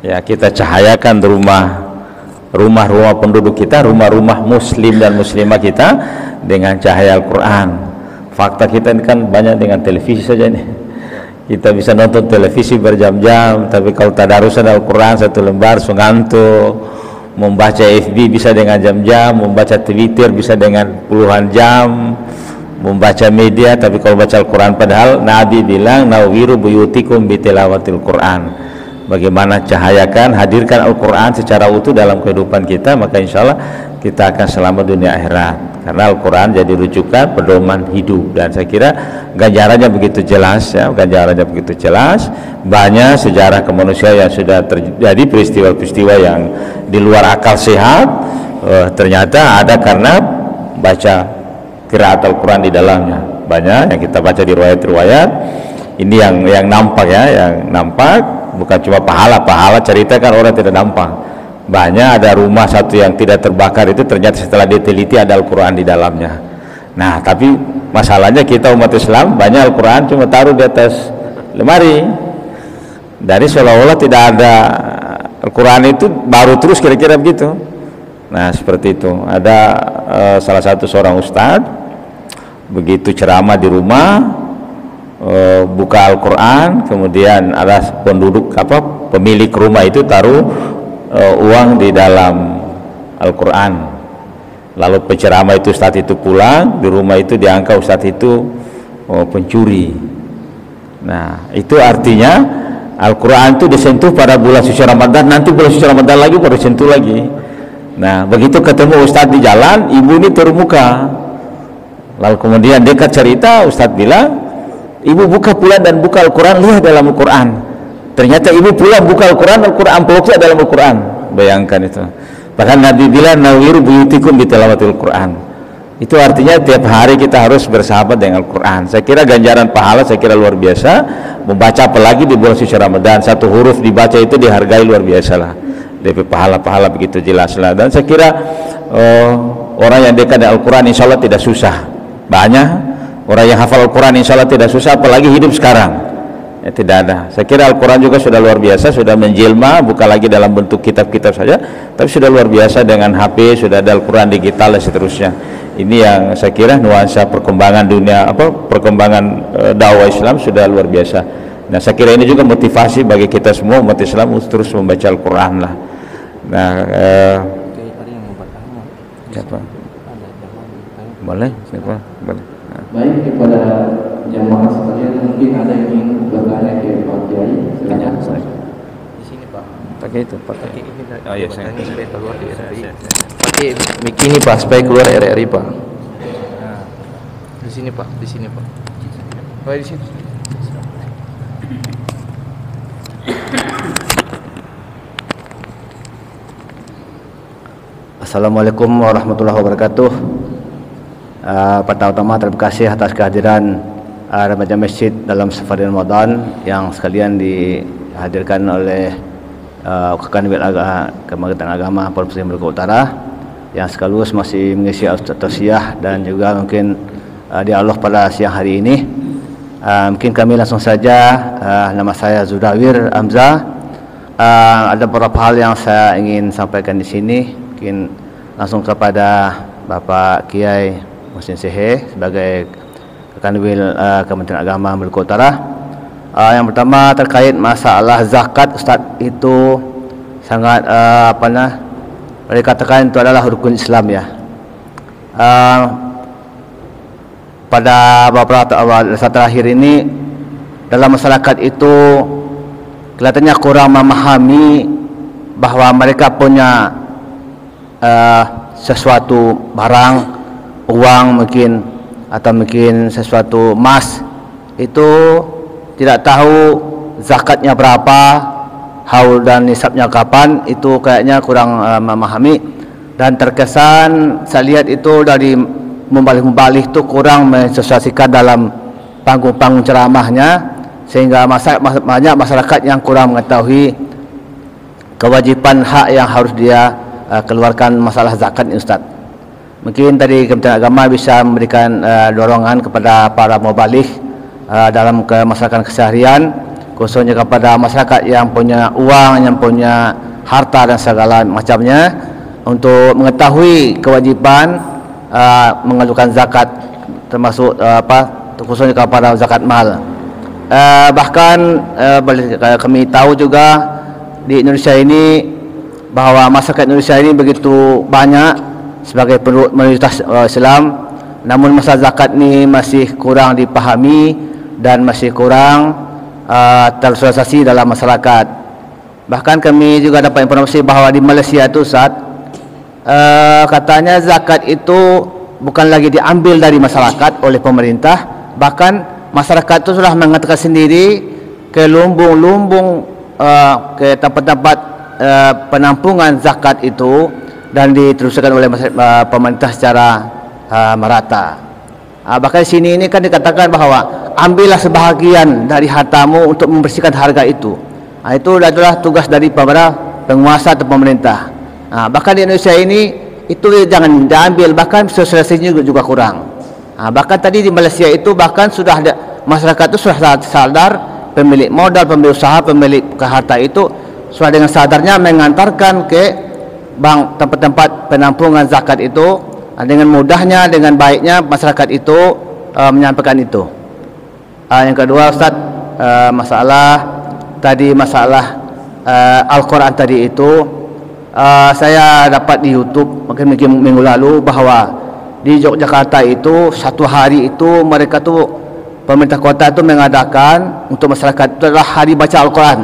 Ya, kita cahayakan rumah-rumah penduduk kita, rumah-rumah muslim dan muslimah kita dengan cahaya Al-Quran. Fakta kita ini kan banyak dengan televisi saja nih. Kita bisa nonton televisi berjam-jam, tapi kalau tadarusan Al-Quran satu lembar ngantuk. Membaca FB bisa dengan jam-jam, membaca Twitter bisa dengan puluhan jam, membaca media. Tapi kalau baca Al-Quran, padahal Nabi bilang nawiru buyutikum bitilawatil Quran. Bagaimana cahayakan, hadirkan Al-Quran secara utuh dalam kehidupan kita, maka insya Allah kita akan selamat dunia akhirat. Karena Al-Quran jadi rujukan pedoman hidup, dan saya kira ganjarannya begitu jelas ya, ganjarannya begitu jelas. Banyak sejarah kemanusiaan yang sudah terjadi, peristiwa-peristiwa yang di luar akal sehat, ternyata ada karena baca qiraat Al-Quran di dalamnya. Banyak yang kita baca di riwayat-riwayat. Ini yang nampak ya, yang nampak, bukan cuma pahala cerita kan orang tidak nampak. Banyak ada rumah satu yang tidak terbakar itu ternyata setelah diteliti ada Al-Quran di dalamnya. Nah, tapi masalahnya kita umat Islam banyak Al-Quran cuma taruh di atas lemari. Dari seolah-olah tidak ada Al-Quran itu baru terus, kira-kira begitu. Nah, seperti itu. Ada salah satu seorang ustadz begitu ceramah di rumah, buka Al-Quran, kemudian ada pemilik rumah itu taruh uang di dalam Al-Quran. Lalu penceramah itu, ustadz itu pulang, di rumah itu diangka ustadz itu pencuri. Nah, itu artinya Al-Quran itu disentuh pada bulan suci Ramadan, nanti bulan suci Ramadan lagi baru disentuh lagi. Nah, begitu ketemu ustadz di jalan, ibu ini termuka. Lalu kemudian dekat cerita, ustadz bilang, ibu buka pulang dan buka Al-Quran, lihat dalam Al-Quran. Ternyata ibu pulang buka Al-Quran, amplopnya dalam Al-Quran. Bayangkan itu. Bahkan Nabi bilang nawiru buyutikum bitilawatil Quran. Itu artinya tiap hari kita harus bersahabat dengan Al-Quran. Saya kira ganjaran pahala saya kira luar biasa. Membaca apalagi di bulan suci Ramadan, satu huruf dibaca itu dihargai luar biasa lah. DP pahala begitu jelas lah. Dan saya kira orang yang dekat dengan Al-Quran insya Allah tidak susah. Banyak orang yang hafal Al-Quran insya Allah tidak susah, apalagi hidup sekarang. Ya, tidak ada. Saya kira Al-Quran juga sudah luar biasa, sudah menjelma, bukan lagi dalam bentuk kitab-kitab saja, tapi sudah luar biasa dengan HP, sudah ada Al-Quran digital dan seterusnya. Ini yang saya kira nuansa perkembangan dunia, perkembangan dakwah Islam sudah luar biasa. Nah, saya kira ini juga motivasi bagi kita semua umat Islam untuk terus membaca Al-Quran lah. Nah, siapa? Boleh? Siapa? Boleh. Baik, kepada jamaah sekalian, mungkin ada yang ingin bertanya ke Pak Kiai. Silakan. Di sini Pak. Pakai itu, pakai ini. Oh iya, saya supaya keluar di RRI. Pakai mic ini Pak, supaya keluar RRI Pak. Di sini Pak, di sini Pak. Oh, di sini. Assalamualaikum warahmatullahi wabarakatuh. Pertama-tama terima kasih atas kehadiran remaja masjid dalam safari Ramadan yang sekalian dihadirkan oleh Kanwil Kementerian Agama Provinsi Maluku Utara, yang sekaligus masih mengisi tausiah dan juga mungkin dialog pada siang hari ini. Mungkin kami langsung saja. Nama saya Zudawir Hamzah. Ada beberapa hal yang saya ingin sampaikan di sini. Mungkin langsung kepada Bapak Kiai Muhsin Sehe sebagai Kanwil Kementerian Agama Maluku Utara. Yang pertama terkait masalah zakat, Ustaz, itu sangat mereka katakan itu adalah rukun Islam ya. Pada beberapa saat terakhir ini dalam masyarakat itu kelihatannya kurang memahami bahwa mereka punya sesuatu barang, uang mungkin, atau mungkin sesuatu emas, itu tidak tahu zakatnya berapa, haul dan nisabnya kapan. Itu kayaknya kurang memahami, dan terkesan saya lihat itu dari membalik itu kurang mensosialisasikan dalam panggung-panggung ceramahnya, sehingga banyak masyarakat yang kurang mengetahui kewajiban hak yang harus dia keluarkan masalah zakat ini, Ustaz. Mungkin tadi Kementerian Agama bisa memberikan dorongan kepada para mubalik dalam masyarakat keseharian khususnya kepada masyarakat yang punya uang, yang punya harta dan segala macamnya, untuk mengetahui kewajiban mengajukan zakat, termasuk khususnya kepada zakat mal. Bahkan kami tahu juga di Indonesia ini bahawa masyarakat Indonesia ini begitu banyak sebagai mayoritas Islam, namun masalah zakat ni masih kurang dipahami dan masih kurang tersosialisasi dalam masyarakat. Bahkan kami juga dapat informasi bahawa di Malaysia itu Ustaz, katanya zakat itu bukan lagi diambil dari masyarakat oleh pemerintah, bahkan masyarakat itu sudah mengatakan sendiri ke lumbung-lumbung, ke tempat-tempat penampungan zakat itu, dan diteruskan oleh pemerintah secara merata. Bahkan di sini ini kan dikatakan bahawa ambillah sebahagian dari hartamu untuk membersihkan harga itu. Itu adalah tugas dari para penguasa atau pemerintah. Bahkan di Indonesia ini itu jangan diambil, bahkan sosialisasinya juga kurang. Bahkan tadi di Malaysia itu bahkan sudah ada masyarakat itu sudah sadar, pemilik modal, pemilik usaha, pemilik harta itu sudah dengan sadarnya mengantarkan ke bank, tempat-tempat penampungan zakat itu. Dengan mudahnya, dengan baiknya masyarakat itu menyampaikan itu. Yang kedua Ustaz, masalah Al-Quran tadi itu, saya dapat di YouTube mungkin minggu lalu bahawa di Yogyakarta itu satu hari itu mereka tu, pemerintah kota itu mengadakan untuk masyarakat itu adalah hari baca Al-Quran.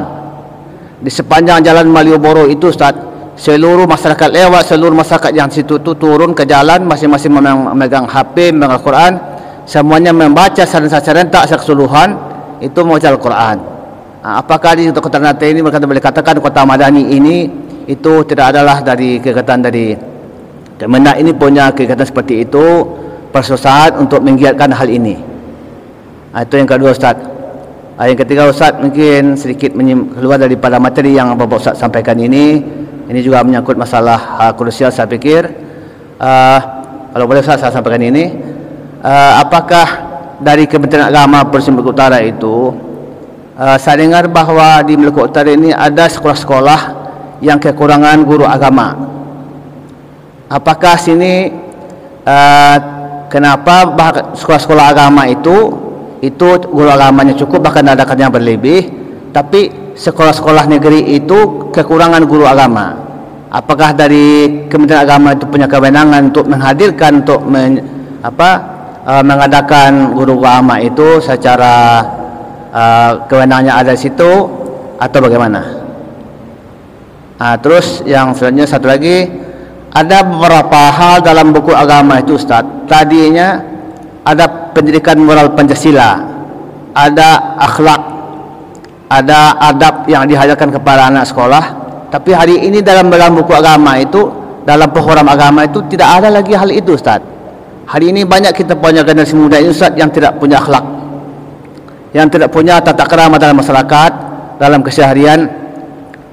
Di sepanjang jalan Malioboro itu Ustaz, seluruh masyarakat lewat, seluruh masyarakat yang situ tu turun ke jalan, masing-masing memegang HP, memegang Al-Quran, semuanya membaca serentak secara keseluruhan itu membaca Al-Quran. Apakah di kota Ternate ini mereka boleh katakan kota Madani ini itu tidak adalah dari kegiatan dari Kemendak ini punya kegiatan seperti itu, persuasaan untuk menggiatkan hal ini. Itu yang kedua Ustaz. Yang ketiga Ustaz, mungkin sedikit keluar daripada materi yang Bapak Ustaz sampaikan ini. Ini juga menyangkut masalah krusial saya pikir. Kalau boleh Ustaz saya sampaikan ini. Apakah dari Kementerian Agama Provinsi Maluku Utara itu, saya dengar bahawa di Maluku Utara ini ada sekolah-sekolah yang kekurangan guru agama. Apakah sini kenapa sekolah-sekolah agama itu guru agamanya cukup, bahkan adakannya berlebih, tapi sekolah-sekolah negeri itu kekurangan guru agama? Apakah dari Kementerian Agama itu punya kewenangan untuk menghadirkan, untuk mengadakan guru agama itu secara kewenangannya ada di situ, atau bagaimana? Terus yang selanjutnya satu lagi, ada beberapa hal dalam buku agama itu Ustaz. Tadinya ada pendidikan moral Pancasila, ada akhlak, ada adab yang dihajarkan kepada anak sekolah. Tapi hari ini dalam buku agama itu, dalam program agama itu tidak ada lagi hal itu Ustaz. Hari ini banyak kita punya generasi muda ini Ustaz yang tidak punya akhlak, yang tidak punya tata krama dalam masyarakat, dalam keseharian,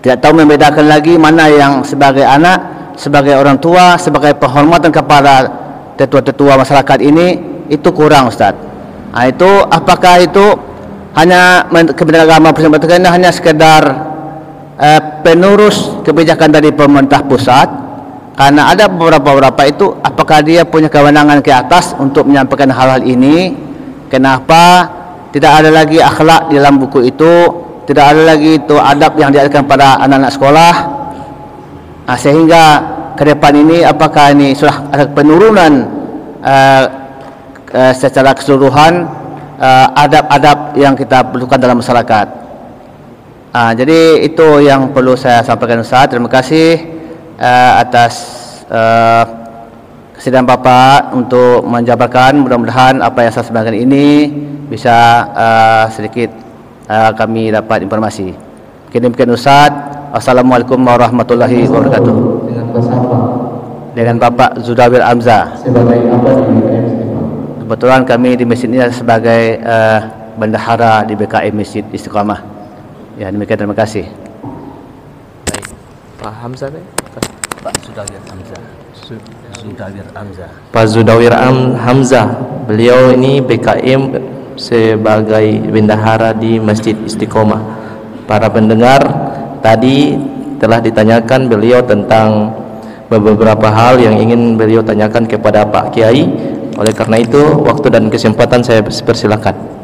tidak tahu membedakan lagi mana yang sebagai anak, sebagai orang tua, sebagai penghormatan kepada tetua-tetua masyarakat ini, itu kurang Ustaz. Itu apakah itu hanya Kementerian Agama Provinsi hanya sekedar penerus kebijakan dari pemerintah pusat? Karena ada beberapa itu, apakah dia punya kewenangan ke atas untuk menyampaikan hal-hal ini? Kenapa tidak ada lagi akhlak di dalam buku itu, tidak ada lagi itu adab yang diajarkan pada anak-anak sekolah? Sehingga ke depan ini apakah ini sudah ada penurunan secara keseluruhan adab-adab yang kita perlukan dalam masyarakat? Jadi itu yang perlu saya sampaikan Ustaz. Terima kasih atas kesediaan Bapak untuk menjabarkan. Mudah-mudahan apa yang saya sampaikan ini bisa sedikit kami dapat informasi. Demikian Ustaz. Assalamualaikum warahmatullahi wabarakatuh. Dengan bersama dengan Bapak Zudawir Amza. sebagai apa di BKM? Kebetulan kami di masjid ini sebagai bendahara di BKM Masjid Istiqamah. Ya, demikian, terima kasih. Baik. Pak Hamzah deh. Pak Zudawir Amza. Zudawir Amza. Pak Zudawir Hamzah. Beliau ini BKM sebagai bendahara di Masjid Istiqomah. Para pendengar, tadi telah ditanyakan beliau tentang beberapa hal yang ingin beliau tanyakan kepada Pak Kiai. Oleh karena itu, waktu dan kesempatan saya persilakan.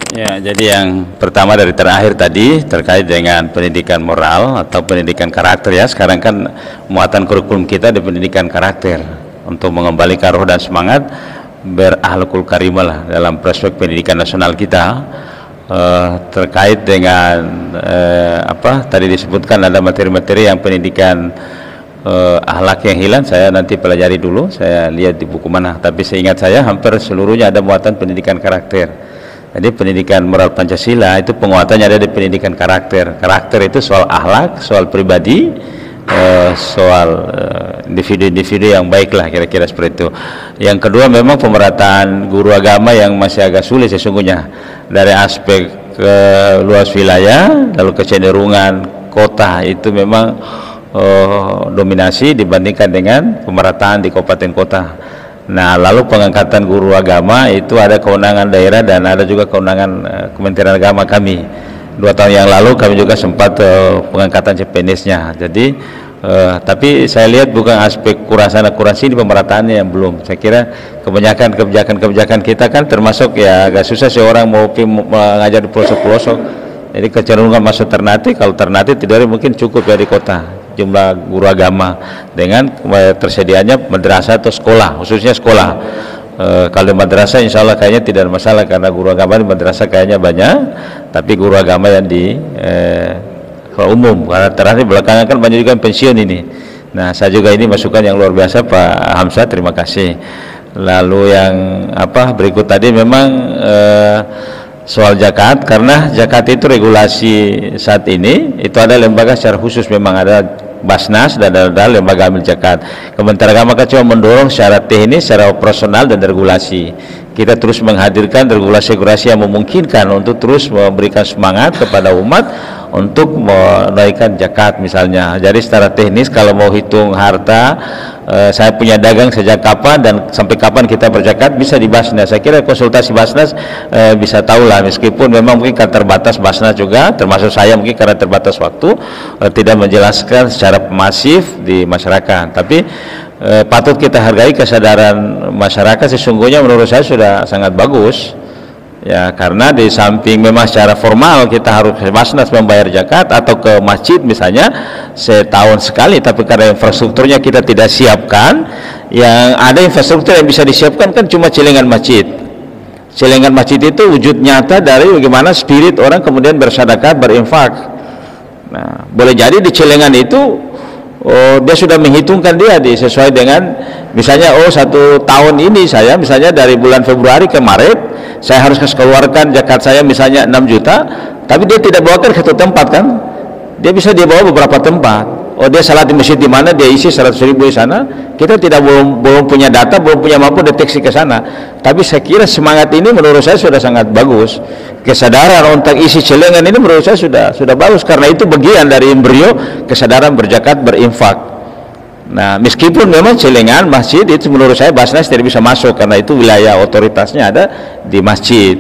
Ya, jadi yang pertama dari terakhir tadi terkait dengan pendidikan moral atau pendidikan karakter ya. Sekarang kan muatan kurikulum kita di pendidikan karakter untuk mengembalikan roh dan semangat berakhlakul karimah lah dalam prospek pendidikan nasional kita. Terkait dengan apa tadi disebutkan ada materi-materi yang pendidikan akhlak yang hilang, saya nanti pelajari dulu, saya lihat di buku mana, tapi seingat saya hampir seluruhnya ada muatan pendidikan karakter. Jadi pendidikan moral Pancasila itu penguatannya ada di pendidikan karakter. Karakter itu soal akhlak, soal pribadi, soal individu-individu yang baik lah, kira-kira seperti itu. Yang kedua memang pemerataan guru agama yang masih agak sulit sesungguhnya dari aspek luas wilayah, lalu kecenderungan kota itu memang dominasi dibandingkan dengan pemerataan di kabupaten kota. Nah, lalu pengangkatan guru agama itu ada kewenangan daerah dan ada juga kewenangan Kementerian Agama kami. 2 tahun yang lalu kami juga sempat pengangkatan CPNS-nya. Jadi tapi saya lihat bukan aspek kurasi di pemerataannya yang belum. Saya kira kebanyakan kebijakan kita kan termasuk ya agak susah seorang mau mengajar di pelosok-pelosok. Jadi kecenderungan masuk Ternate, kalau Ternate tidak mungkin cukup ya di kota jumlah guru agama dengan tersedianya madrasah atau sekolah, khususnya sekolah. Kalau madrasah insya Allah kayaknya tidak ada masalah karena guru agama di madrasah kayaknya banyak, tapi guru agama yang di umum, karena terakhir belakangan kan banyak juga yang pensiun ini. Nah, saya juga ini masukan yang luar biasa Pak Hamzah, terima kasih. Lalu yang berikut tadi memang soal zakat, karena zakat itu regulasi saat ini itu ada lembaga secara khusus, memang ada Basnas dan ada lembaga amil zakat. Kementerian Agama kan cuma mendorong secara teknis, secara operasional dan regulasi. Kita terus menghadirkan regulasi-regulasi yang memungkinkan untuk terus memberikan semangat kepada umat untuk menaikkan zakat misalnya. Jadi secara teknis kalau mau hitung harta, saya punya dagang sejak kapan dan sampai kapan kita berzakat bisa di Basnas. Saya kira konsultasi Basnas bisa tahu lah, meskipun memang mungkin karena terbatas Basnas juga, termasuk saya mungkin karena terbatas waktu tidak menjelaskan secara masif di masyarakat. Tapi patut kita hargai kesadaran masyarakat, sesungguhnya menurut saya sudah sangat bagus ya, karena di samping memang secara formal kita harus ke Basnas membayar zakat atau ke masjid misalnya setahun sekali, tapi karena infrastrukturnya kita tidak siapkan, yang ada infrastruktur yang bisa disiapkan kan cuma celengan masjid. Celengan masjid itu wujud nyata dari bagaimana spirit orang kemudian bersedekah, berinfak. Nah, boleh jadi di celengan itu dia sudah menghitungkan dia sesuai dengan misalnya 1 tahun ini saya misalnya dari bulan Februari ke Maret saya harus keluarkan zakat saya misalnya 6 juta, tapi dia tidak bawakan ke satu tempat kan, dia bisa dia bawa beberapa tempat. Dia salat di masjid di mana dia isi 100.000 di sana, kita belum punya data, belum punya mampu deteksi ke sana. Tapi saya kira semangat ini menurut saya sudah sangat bagus. Kesadaran untuk isi celengan ini menurut saya sudah bagus, karena itu bagian dari embrio kesadaran berzakat, berinfak. Nah, meskipun memang celengan masjid itu menurut saya Basnas tidak bisa masuk karena itu wilayah otoritasnya ada di masjid.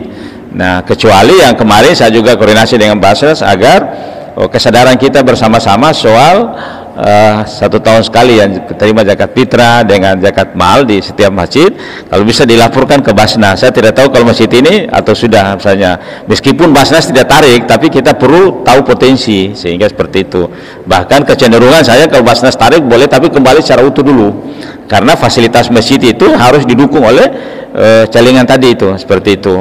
Nah, kecuali yang kemarin saya juga koordinasi dengan Basnas agar kesadaran kita bersama-sama soal 1 tahun sekali yang terima zakat fitrah dengan zakat mal di setiap masjid, kalau bisa dilaporkan ke Basnas. Saya tidak tahu kalau masjid ini atau sudah misalnya, meskipun Basnas tidak tarik, tapi kita perlu tahu potensi sehingga seperti itu. Bahkan kecenderungan saya kalau Basnas tarik boleh, tapi kembali secara utuh dulu, karena fasilitas masjid itu harus didukung oleh celengan tadi itu, seperti itu.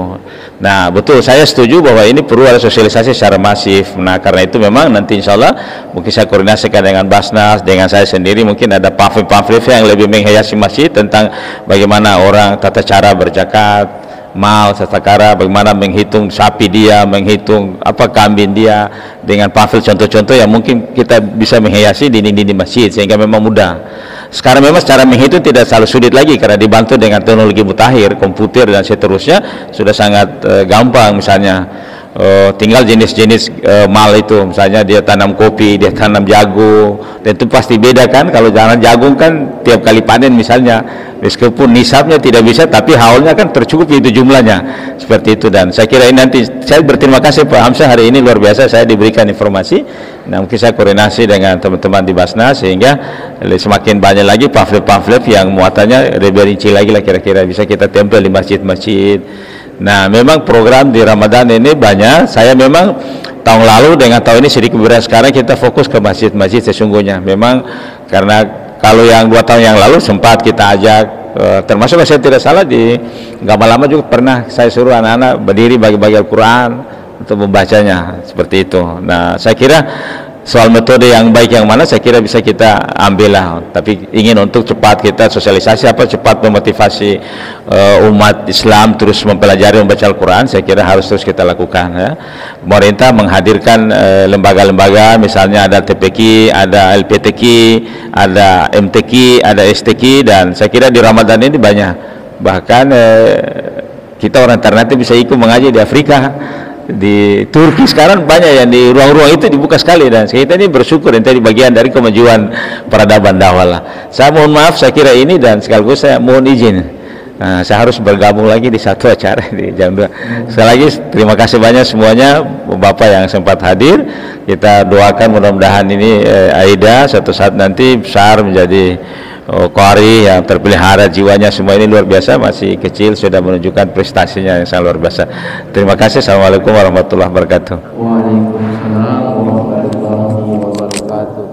Nah, betul, saya setuju bahwa ini perlu ada sosialisasi secara masif. Nah, karena itu memang nanti insya Allah mungkin saya koordinasikan dengan Basnas, dengan saya sendiri, mungkin ada pamflet yang lebih menghiasi masjid tentang bagaimana orang tata cara berzakat mal, tata cara bagaimana menghitung sapi dia, menghitung kambing dia, dengan pamflet contoh-contoh yang mungkin kita bisa menghiasi dinding-dinding masjid sehingga memang mudah. Sekarang memang secara menghitung tidak selalu sulit lagi karena dibantu dengan teknologi mutakhir, komputer dan seterusnya sudah sangat gampang. Misalnya tinggal jenis-jenis mal itu, misalnya dia tanam kopi, dia tanam jagung, dan itu pasti beda kan. Kalau tanam jagung kan tiap kali panen misalnya, meskipun nisabnya tidak bisa, tapi haulnya kan tercukupi itu jumlahnya, seperti itu. Dan saya kira ini nanti, saya berterima kasih Pak Hamzah, hari ini luar biasa saya diberikan informasi. Nah, mungkin saya koordinasi dengan teman-teman di Basnas sehingga semakin banyak lagi pamflet-pamflet yang muatannya lebih rinci lagi lah, kira-kira bisa kita tempel di masjid-masjid. Nah, memang program di Ramadan ini banyak. Saya memang tahun lalu dengan tahun ini sedikit berbeda. Sekarang kita fokus ke masjid-masjid sesungguhnya. Memang karena kalau yang 2 tahun yang lalu sempat kita ajak, termasuk saya tidak salah di nggak lama juga pernah saya suruh anak-anak berdiri bagi-bagi Al-Quran untuk membacanya, seperti itu. Nah, saya kira soal metode yang baik yang mana, saya kira bisa kita ambil lah. Tapi ingin untuk cepat kita sosialisasi cepat memotivasi umat Islam terus mempelajari membaca Al-Quran, saya kira harus terus kita lakukan ya. Pemerintah menghadirkan lembaga-lembaga, misalnya ada TPQ, ada LPTQ, ada MTQ, ada STQ, dan saya kira di Ramadan ini banyak. Bahkan kita orang Ternate bisa ikut mengaji di Afrika, di Turki sekarang banyak yang di ruang-ruang itu dibuka sekali, dan kita ini bersyukur dan tadi bagian dari kemajuan peradaban dakwah lah. Saya mohon maaf, saya kira ini, dan sekaligus saya mohon izin, saya harus bergabung lagi di satu acara di jam 2. Sekali lagi terima kasih banyak semuanya Bapak yang sempat hadir. Kita doakan mudah-mudahan ini Aida suatu saat nanti besar menjadi Qari yang terpelihara jiwanya. Semua ini luar biasa, masih kecil sudah menunjukkan prestasinya yang sangat luar biasa. Terima kasih. Assalamualaikum warahmatullahi wabarakatuh. Waalaikumsalam warahmatullahi wabarakatuh.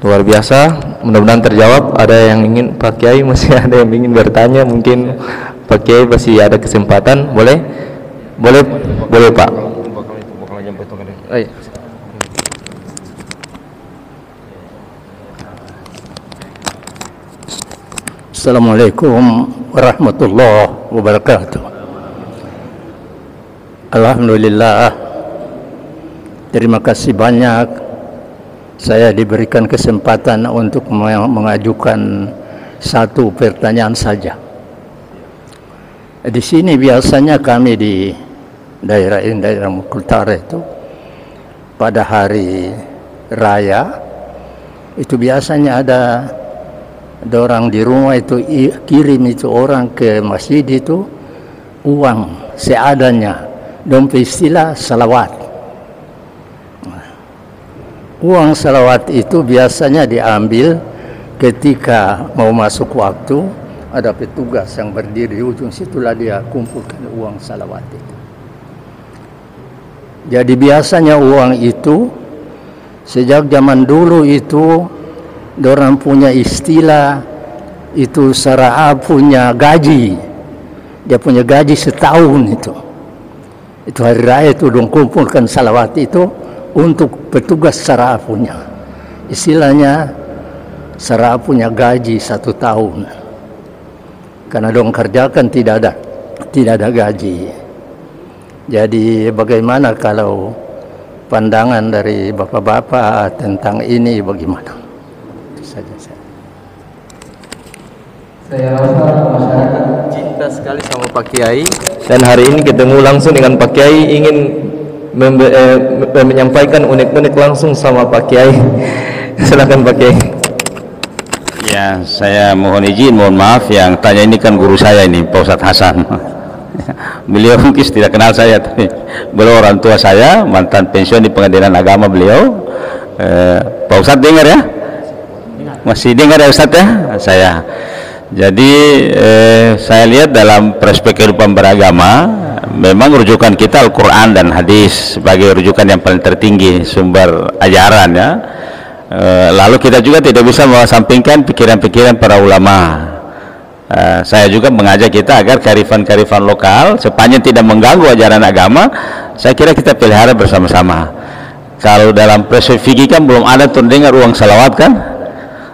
Luar biasa, mudah-mudahan terjawab. Ada yang ingin Pak Kiai, masih ada yang ingin bertanya, mungkin Pak Kiai masih ada kesempatan. Boleh Pak. Assalamualaikum warahmatullahi wabarakatuh. Alhamdulillah, terima kasih banyak saya diberikan kesempatan untuk mengajukan satu pertanyaan saja. Di sini biasanya kami di daerah Utara itu pada hari raya itu biasanya ada orang di rumah itu kirim itu orang ke masjid itu uang seadanya, dompet istilah salawat. Uang salawat itu biasanya diambil ketika mau masuk waktu, ada petugas yang berdiri di ujung situlah dia kumpulkan uang salawat itu. Jadi biasanya uang itu sejak zaman dulu itu orang punya istilah itu Sara'a punya gaji, dia punya gaji setahun itu hari raya itu dong kumpulkan salawat itu untuk petugas Sara'a punya, istilahnya Sara'a punya gaji 1 tahun karena dong kerjakan tidak ada gaji. Jadi bagaimana kalau pandangan dari bapak-bapak tentang ini bagaimana? Saya rasa masyarakat Cinta sekali sama Pak Kiai, dan hari ini ketemu langsung dengan Pak Kiai, ingin menyampaikan unek-unek langsung sama Pak Kiai. Silakan Pak Kiai. Ya, saya mohon izin, mohon maaf, yang tanya ini kan guru saya ini, Pak Ustadz Hasan. Beliau mungkin tidak kenal saya, tapi beliau orang tua saya, mantan pensiun di Pengadilan Agama beliau. Pak Ustadz dengar ya? Masih dengar ya Ustadz ya? Saya. Jadi saya lihat dalam perspektif kehidupan beragama, memang rujukan kita Al-Quran dan hadis sebagai rujukan yang paling tertinggi sumber ajaran ya. Lalu kita juga tidak bisa mengesampingkan pikiran-pikiran para ulama. Saya juga mengajak kita agar kearifan-kearifan lokal sepanjang tidak mengganggu ajaran agama, saya kira kita pelihara bersama-sama. Kalau dalam perspektif fikih kan belum ada terdengar uang salawat kan,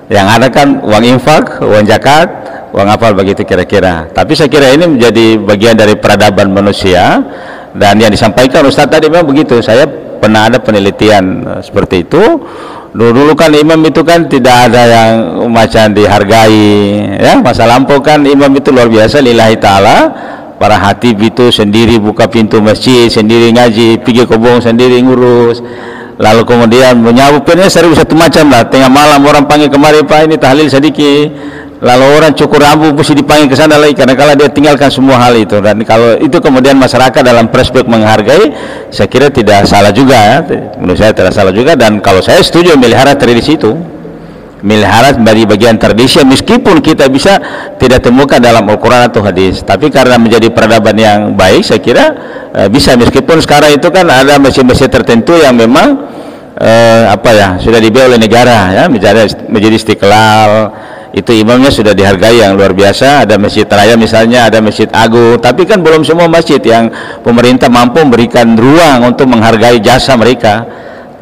yang ada kan uang infak, uang zakat, uang apa begitu kira-kira. Tapi saya kira ini menjadi bagian dari peradaban manusia, dan yang disampaikan Ustaz tadi memang begitu. Saya pernah ada penelitian seperti itu. Dulu kan imam itu kan tidak ada yang macam dihargai ya. Masa lampau kan imam itu luar biasa lillahi ta'ala, para hatib itu sendiri buka pintu masjid, sendiri ngaji, pergi kebun sendiri ngurus, lalu kemudian menyabukannya 1 macam lah. Tengah malam orang panggil kemari, Pak ini tahlil sedikit, lalu orang cukur rambut mesti dipanggil ke sana lagi, karena kalau dia tinggalkan semua hal itu. Dan kalau itu kemudian masyarakat dalam perspektif menghargai, saya kira tidak salah juga ya. Menurut saya tidak salah juga, dan kalau saya setuju melihara tradisi itu, melihara dari bagian tradisi, meskipun kita bisa tidak temukan dalam Al-Quran atau hadis, tapi karena menjadi peradaban yang baik, saya kira bisa. Meskipun sekarang itu kan ada masjid-masjid tertentu yang memang sudah dibiayai oleh negara ya, menjadi Istiqlal, itu imamnya sudah dihargai yang luar biasa. Ada Masjid Raya misalnya, ada Masjid Agung, tapi kan belum semua masjid yang pemerintah mampu memberikan ruang untuk menghargai jasa mereka.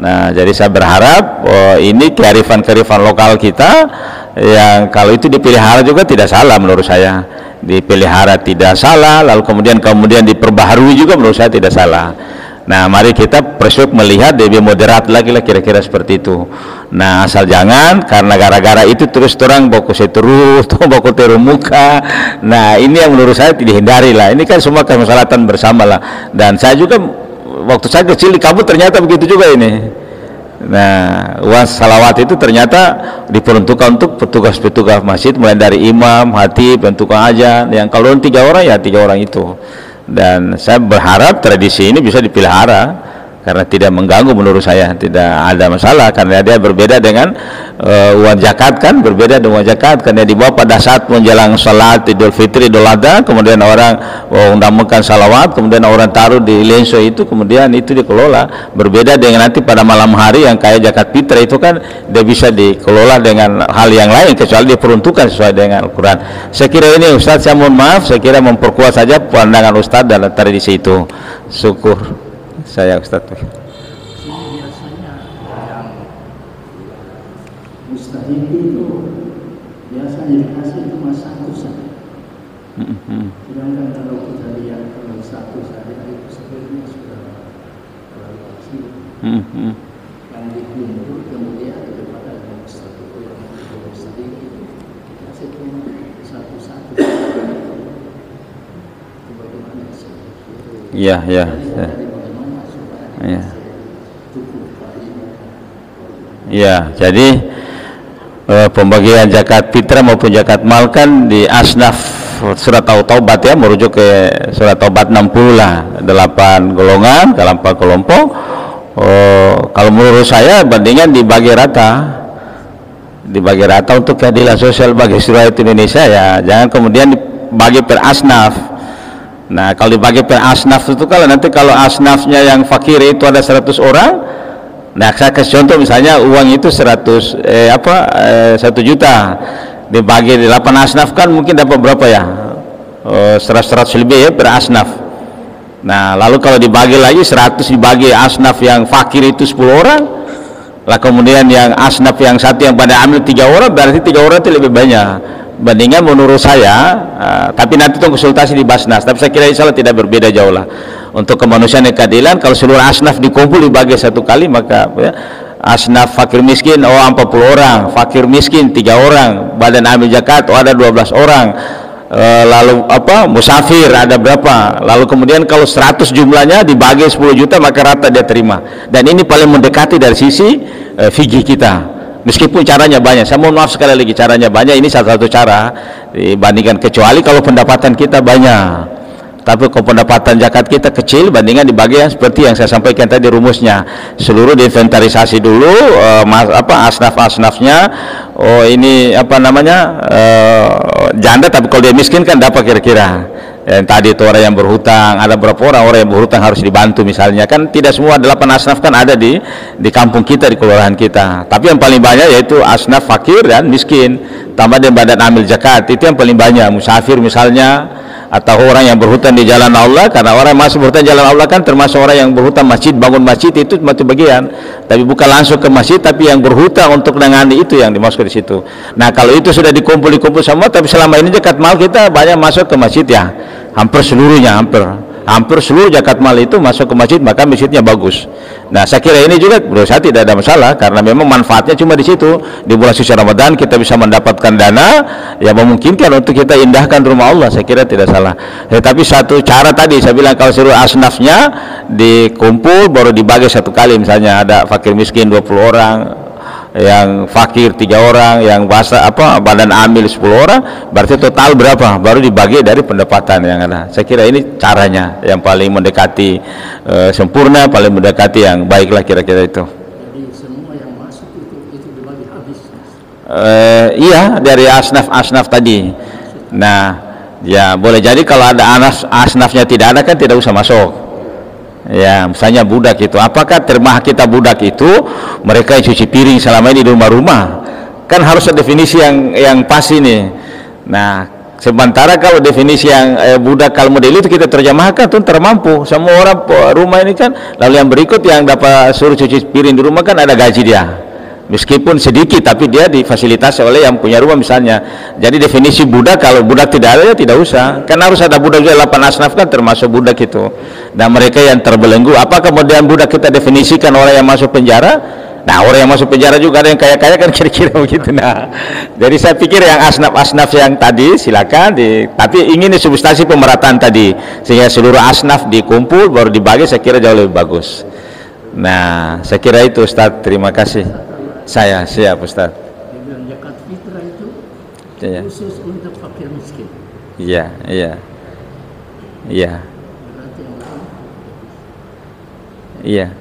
Nah, jadi saya berharap ini kearifan-kearifan lokal kita yang kalau itu dipelihara juga tidak salah menurut saya. Dipelihara tidak salah, lalu kemudian diperbaharui juga menurut saya tidak salah. Nah, mari kita persiap melihat lebih moderat lagi lah, kira-kira seperti itu. Nah, asal jangan karena gara-gara itu terus terang baku terus baku terumuka. Nah, ini yang menurut saya tidak dihindari lah. Ini kan semua kemaslahatan bersama lah. Dan saya juga waktu saya kecil di kampung ternyata begitu juga ini. Nah, uang salawat itu ternyata diperuntukkan untuk petugas-petugas masjid, mulai dari imam, khatib, dan tukang ajan. Yang kalau 3 orang ya 3 orang itu. Dan saya berharap tradisi ini bisa dipelihara karena tidak mengganggu, menurut saya tidak ada masalah, karena dia berbeda dengan uang zakat kan, berbeda dengan uang zakat karena dibawa pada saat menjelang salat Idul Fitri, Idul Adha, kemudian orang undangkan salawat, kemudian orang taruh di lenso itu, kemudian itu dikelola. Berbeda dengan nanti pada malam hari yang kayak zakat fitrah itu kan dia bisa dikelola dengan hal yang lain kecuali diperuntukkan sesuai dengan Al-Quran. Saya kira ini Ustaz, saya mohon maaf, saya kira memperkuat saja pandangan Ustaz dalam tradisi itu. Syukur saya Ustaz. Biasanya yang mustahil itu biasanya dikasih cuma 1 saja. Sedangkan kalau kita lihat kalau 1 saja itu sebenarnya sudah terlalu kecil. Yang dikumpul kemudian daripada yang mustahil itu dikasih cuma 1. Bagaimana sih? Iya. Ya, jadi pembagian zakat fitrah maupun zakat mal kan di asnaf surat Taubat ya, merujuk ke surat Taubat 60 lah, 8 golongan, 8 kelompok. Kalau menurut saya bandingan dibagi rata untuk keadilan sosial bagi seluruh Indonesia ya, jangan kemudian dibagi per asnaf. Nah, kalau dibagi per asnaf itu kalau asnafnya yang fakir itu ada 100 orang, nah saya kasih contoh misalnya uang itu 1 juta dibagi 8 asnaf kan mungkin dapat berapa ya, 100 lebih ya per asnaf. Nah, lalu kalau dibagi lagi 100 dibagi asnaf yang fakir itu 10 orang, lah kemudian yang asnaf yang satu yang pada ambil 3 orang, berarti 3 orang itu lebih banyak. Bandingnya menurut saya, tapi nanti itu konsultasi di Basnas, tapi saya kira insya Allah tidak berbeda jauh lah. Untuk kemanusiaan dan keadilan, kalau seluruh asnaf dikumpul dibagi 1 kali, maka ya, asnaf fakir miskin 40 orang, fakir miskin 3 orang, badan amil zakat ada 12 orang, lalu musafir ada berapa, lalu kemudian kalau 100 jumlahnya dibagi 10 juta maka rata dia terima. Dan ini paling mendekati dari sisi fikih kita. Meskipun caranya banyak, saya mohon maaf sekali lagi, caranya banyak, ini salah satu cara dibandingkan, kecuali kalau pendapatan kita banyak. Tapi kalau pendapatan zakat kita kecil, bandingkan dibagi yang seperti yang saya sampaikan tadi rumusnya, seluruh diinventarisasi dulu, asnaf-asnafnya, ini janda, tapi kalau dia miskin kan dapat kira-kira. Yang tadi itu orang yang berhutang, ada berapa orang yang berhutang harus dibantu misalnya, kan tidak semua 8 asnaf kan ada di kampung kita, di kelurahan kita. Tapi yang paling banyak yaitu asnaf fakir dan miskin, tambah dengan badan amil zakat, itu yang paling banyak. Musafir misalnya, atau orang yang berhutang di jalan Allah, karena orang yang masih berhutang di jalan Allah kan termasuk orang yang berhutang masjid, bangun masjid itu satu bagian, tapi bukan langsung ke masjid, tapi yang berhutang untuk menangani itu yang dimasuk di situ. Nah, kalau itu sudah dikumpul semua, tapi selama ini zakat mal kita banyak masuk ke masjid ya, hampir seluruhnya, hampir hampir seluruh zakat mal itu masuk ke masjid, maka masjidnya bagus. Nah, saya kira ini juga menurut saya tidak ada masalah, karena memang manfaatnya cuma di situ. Di bulan suci Ramadan kita bisa mendapatkan dana yang memungkinkan untuk kita indahkan rumah Allah, saya kira tidak salah. Tapi satu cara tadi saya bilang, kalau seluruh asnafnya dikumpul baru dibagi satu kali, misalnya ada fakir miskin 20 orang, yang fakir 3 orang, yang badan amil 10 orang, berarti total berapa? Baru dibagi dari pendapatan yang ada. Saya kira ini caranya yang paling mendekati sempurna, paling mendekati yang baiklah, kira-kira itu. Jadi semua yang masuk itu dibagi habis. Iya, dari asnaf tadi. Nah, ya boleh jadi kalau ada asnafnya tidak ada, kan tidak usah masuk. Ya, misalnya budak itu, apakah termah kita budak itu mereka yang cuci piring selama ini di rumah-rumah? Kan harus ada definisi yang pas ini. Nah, sementara kalau definisi yang budak kalau model itu kita terjemahkan tuh termampu semua orang rumah ini kan. Lalu yang berikut yang dapat suruh cuci piring di rumah kan ada gaji dia, meskipun sedikit tapi dia difasilitasi oleh yang punya rumah misalnya. Jadi definisi budak, kalau budak tidak ada ya tidak usah, kan harus ada budak juga. 8 asnaf kan termasuk budak itu. Dan mereka yang terbelenggu, apakah kemudian budak kita definisikan orang yang masuk penjara? Nah, orang yang masuk penjara juga ada yang kaya-kaya kan, kira-kira begitu. Nah, jadi saya pikir yang asnaf yang tadi silakan tapi ingin substansi pemerataan tadi, sehingga seluruh asnaf dikumpul baru dibagi, saya kira jauh lebih bagus. Nah, saya kira itu Ustaz, terima kasih. Saya siap Ustaz. Dengan zakat fitrah itu Ya. khusus untuk fakir miskin. Iya. Berarti yang lain Iya.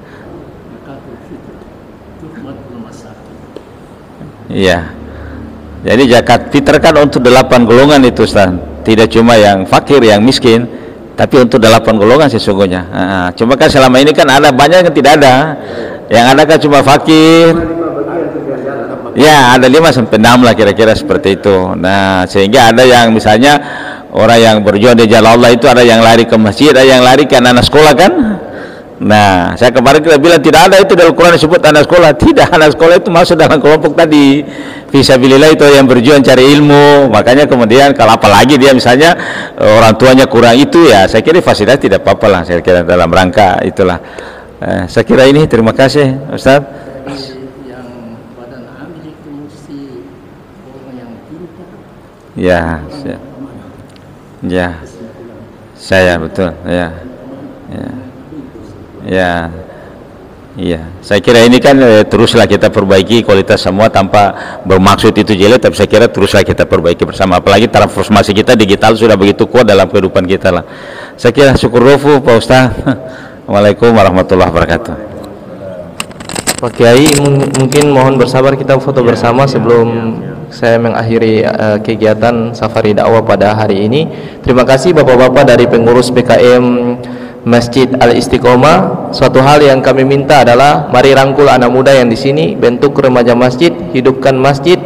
zakat fitrah itu matul masakin. Iya. Jadi zakat fitrah kan untuk 8 golongan itu Ustaz. Tidak cuma yang fakir, yang miskin, tapi untuk 8 golongan sesungguhnya. Cuma kan selama ini kan ada banyak yang tidak ada. Yang ada kan cuma fakir. Ya, ada 5 sampai 6 lah kira-kira seperti itu. Nah, sehingga ada yang misalnya orang yang berjuang di jalan Allah itu ada yang lari ke masjid, ada yang lari ke anak sekolah kan. Nah, saya kemarin kita bilang tidak ada itu dalam Quran disebut anak sekolah. Tidak, anak sekolah itu masuk dalam kelompok tadi. Fisabilillah itu yang berjuang cari ilmu. Makanya kemudian kalau apalagi dia misalnya orang tuanya kurang itu, ya saya kira fasilitas tidak apa-apa lah, saya kira dalam rangka itulah. Saya kira ini, terima kasih Ustaz. Yang badan amil itu mesti orang yang pintar. Ya, saya betul. Iya. Saya kira ini kan teruslah kita perbaiki kualitas semua tanpa bermaksud itu jelek, tapi saya kira teruslah kita perbaiki bersama. Apalagi transformasi kita digital sudah begitu kuat dalam kehidupan kita lah. Saya kira syukur rofu Pak Ustaz. Waalaikumsalam warahmatullahi wabarakatuh. Pak Kiai, mungkin mohon bersabar kita foto bersama sebelum saya mengakhiri kegiatan safari dakwah pada hari ini. Terima kasih Bapak-bapak dari pengurus PKM Masjid Al-Istiqomah. Suatu hal yang kami minta adalah mari rangkul anak muda yang di sini, bentuk remaja masjid, hidupkan masjid.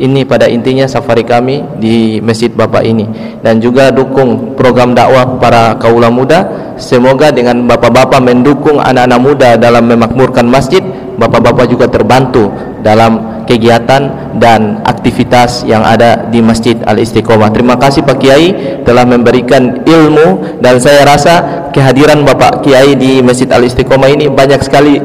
Ini pada intinya safari kami di masjid Bapak ini, dan juga dukung program dakwah para kaula muda. Semoga dengan Bapak-bapak mendukung anak-anak muda dalam memakmurkan masjid, Bapak-bapak juga terbantu dalam kegiatan dan aktivitas yang ada di Masjid Al-Istiqomah. Terima kasih Pak Kiai telah memberikan ilmu, dan saya rasa kehadiran Bapak Kiai di Masjid Al-Istiqomah ini banyak sekali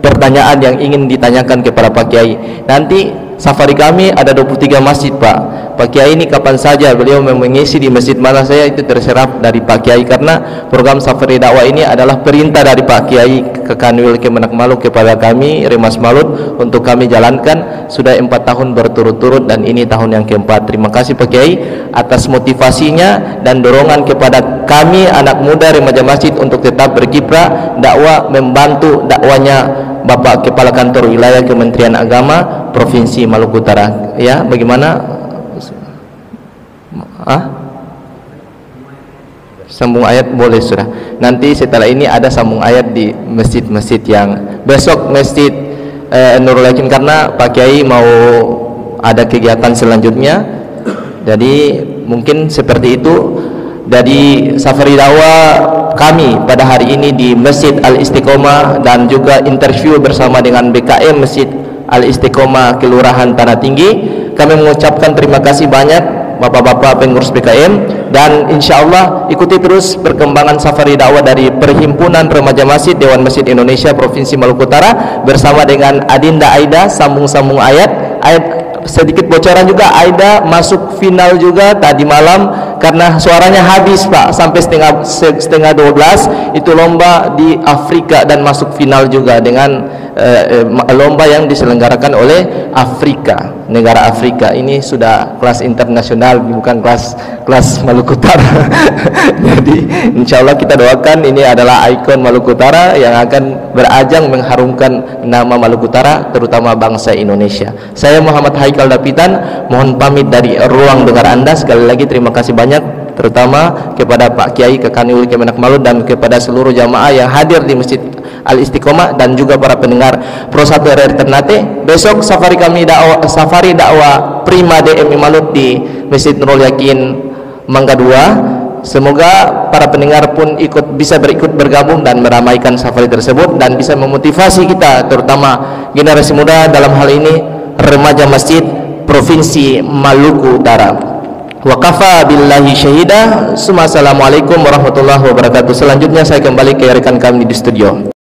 pertanyaan yang ingin ditanyakan kepada Pak Kiai. Nanti safari kami ada 23 masjid Pak. Pak Kiai ini kapan saja beliau mengisi di masjid mana saya itu terserap dari Pak Kiai, karena program safari dakwah ini adalah perintah dari Pak Kiai ke Kanwil Kemenak Malut kepada kami Remas Malut untuk kami jalankan sudah 4 tahun berturut-turut, dan ini tahun yang keempat. Terima kasih Pak Kiai atas motivasinya dan dorongan kepada kami anak muda remaja masjid untuk tetap berkiprah dakwah, membantu dakwanya Bapak Kepala Kantor Wilayah Kementerian Agama Provinsi Maluku Utara. Ya, bagaimana? Sambung ayat boleh sudah. Nanti setelah ini ada sambung ayat di masjid-masjid yang besok Masjid Nurul Yakin, karena Pak Kiai mau ada kegiatan selanjutnya. Jadi mungkin seperti itu. Dari safari dakwah kami pada hari ini di Masjid Al-Istiqomah, dan juga interview bersama dengan BKM Masjid Al-Istiqomah Kelurahan Tanah Tinggi, kami mengucapkan terima kasih banyak Bapak-bapak pengurus BKM dan insya Allah ikuti terus perkembangan safari dakwah dari Perhimpunan Remaja Masjid Dewan Masjid Indonesia Provinsi Maluku Utara bersama dengan Adinda Aida, sambung-sambung ayat sedikit bocoran juga, Aida masuk final juga tadi malam karena suaranya habis Pak, sampai setengah 12 itu lomba di Afrika dan masuk final juga dengan lomba yang diselenggarakan oleh Afrika, negara Afrika. Ini sudah kelas internasional, bukan kelas Maluku Utara. Jadi insya Allah kita doakan ini adalah ikon Maluku Utara yang akan berajang mengharumkan nama Maluku Utara, terutama bangsa Indonesia. Saya Muhammad Haikal Dapitan mohon pamit dari ruang dengar Anda. Sekali lagi terima kasih banyak, terutama kepada Pak Kiai Kekaniul Kemenak Malut dan kepada seluruh jamaah yang hadir di Masjid Al-Istiqomah dan juga para pendengar Pro 1 RRI Ternate. Besok safari dakwah Prima DMI Malut di Masjid Nurul Yakin Mangga 2. Semoga para pendengar pun bisa bergabung dan meramaikan safari tersebut dan bisa memotivasi kita, terutama generasi muda, dalam hal ini remaja masjid Provinsi Maluku Utara. Wa kafa billahi syahida. Assalamualaikum warahmatullahi wabarakatuh. Selanjutnya saya kembali ke rekan kami di studio.